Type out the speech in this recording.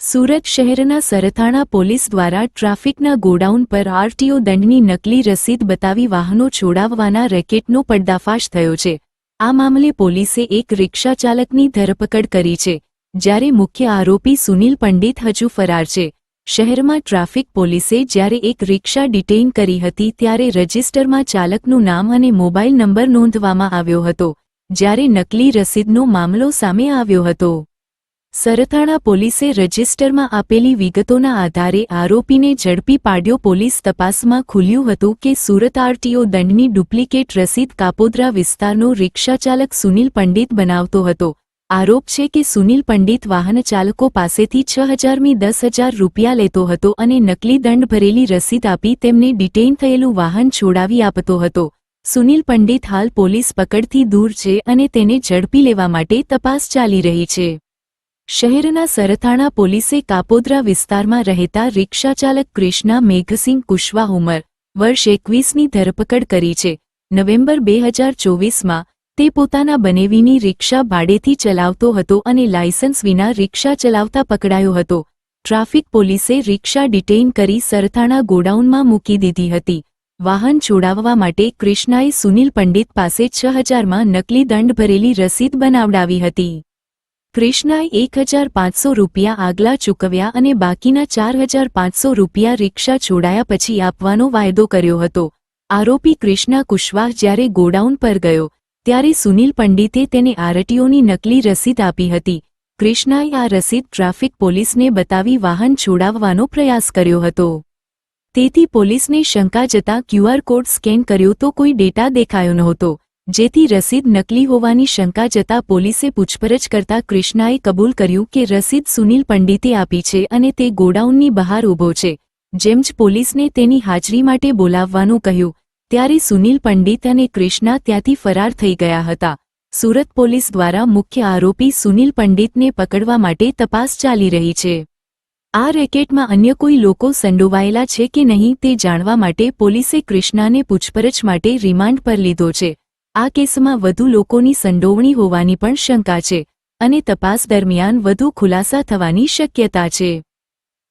સુરત શહેરના સરથાણા પોલીસ દ્વારા ટ્રાફિકના ગોડાઉન પર આરટીઓ દંડની નકલી રસીદ બતાવી વાહનો છોડાવવાના રેકેટનો પર્દાફાશ થયો છે। આ મામલે પોલીસે એક રિક્ષા ચાલકની ધરપકડ કરી છે, જ્યારે મુખ્ય આરોપી સુનિલ પંડિત હજુ ફરાર છે। શહેરમાં ટ્રાફિક પોલીસે જ્યારે એક રિક્ષા ડિટેઇન કરી હતી ત્યારે રજિસ્ટરમાં ચાલકનું નામ અને મોબાઈલ નંબર નોંધવામાં આવ્યો હતો, જ્યારે નકલી રસીદનો મામલો સામે આવ્યો હતો। સરથાણા પોલીસે રજિસ્ટરમાં આપેલી વિગતોના આધારે આરોપીને ઝડપી પાડ્યો। પોલીસ તપાસમાં ખુલ્યું હતું કે સુરત આરટીઓ દંડની ડુપ્લિકેટ રસીદ કાપોદ્રા વિસ્તારનો રિક્ષાચાલક સુનિલ પંડિત બનાવતો હતો। આરોપ છે કે સુનિલ પંડિત વાહનચાલકો પાસેથી 6,000 10,000 રૂપિયા લેતો હતો અને નકલી દંડ ભરેલી રસીદ આપી તેમને ડિટેઇન થયેલું વાહન છોડાવી આપતો હતો। સુનિલ પંડિત હાલ પોલીસ પકડથી દૂર છે અને તેને ઝડપી લેવા માટે તપાસ ચાલી રહી છે। શહેરના સરથાણા પોલીસે કાપોદ્રા વિસ્તારમાં રહેતા રિક્ષાચાલક કૃષ્ણા મેઘસિંહ કુશવાહ ઉંમર વર્ષ 21ની ધરપકડ કરી છે। નવેમ્બર 2024માં તે પોતાના બનેવીની રિક્ષા ભાડેથી ચલાવતો હતો અને લાયસન્સ વિના રિક્ષા ચલાવતા પકડાયો હતો। ટ્રાફિક પોલીસે રિક્ષા ડિટેઇન કરી સરથાણા ગોડાઉનમાં મૂકી દીધી હતી। વાહન છોડાવવા માટે કૃષ્ણાએ સુનિલ પંડિત પાસે 6,000માં નકલી દંડ ભરેલી રસીદ બનાવડાવી હતી। કૃષ્ણાએ 1,500 રૂપિયા આગલા ચૂકવ્યા અને બાકીના 4,500 રૂપિયા રિક્ષા છોડાયા પછી આપવાનો વાયદો કર્યો હતો। આરોપી કૃષ્ણા કુશવાહ જ્યારે ગોડાઉન પર ગયો ત્યારે સુનિલ પંડિતે તેને આરટીઓની નકલી રસીદ આપી હતી। કૃષ્ણાએ આ રસીદ ટ્રાફિક પોલીસને બતાવી વાહન છોડાવવાનો પ્રયાસ કર્યો હતો। તેથી પોલીસને શંકા જતાં ક્યુઆર કોડ સ્કેન કર્યો તો કોઈ ડેટા દેખાયો નહોતો, જેથી રસીદ નકલી હોવાની શંકા જતાં પોલીસે પૂછપરછ કરતા કૃષ્ણાએ કબૂલ કર્યું કે રસીદ સુનિલ પંડિતે આપી છે અને તે ગોડાઉનની બહાર ઊભો છે। જેમ જ પોલીસને તેની હાજરી માટે બોલાવવાનું કહ્યું ત્યારે સુનિલ પંડિત અને કૃષ્ણા ત્યાંથી ફરાર થઈ ગયા હતા। સુરત પોલીસ દ્વારા મુખ્ય આરોપી સુનિલ પંડિતને પકડવા માટે તપાસ ચાલી રહી છે। આ રેકેટમાં અન્ય કોઈ લોકો સંડોવાયેલા છે કે નહીં તે જાણવા માટે પોલીસે કૃષ્ણાને પૂછપરછ માટે રિમાન્ડ પર લીધો છે। આ કેસમાં વધુ લોકોની સંડોવણી હોવાની પણ શંકા છે અને તપાસ દરમિયાન વધુ ખુલાસા થવાની શક્યતા છે।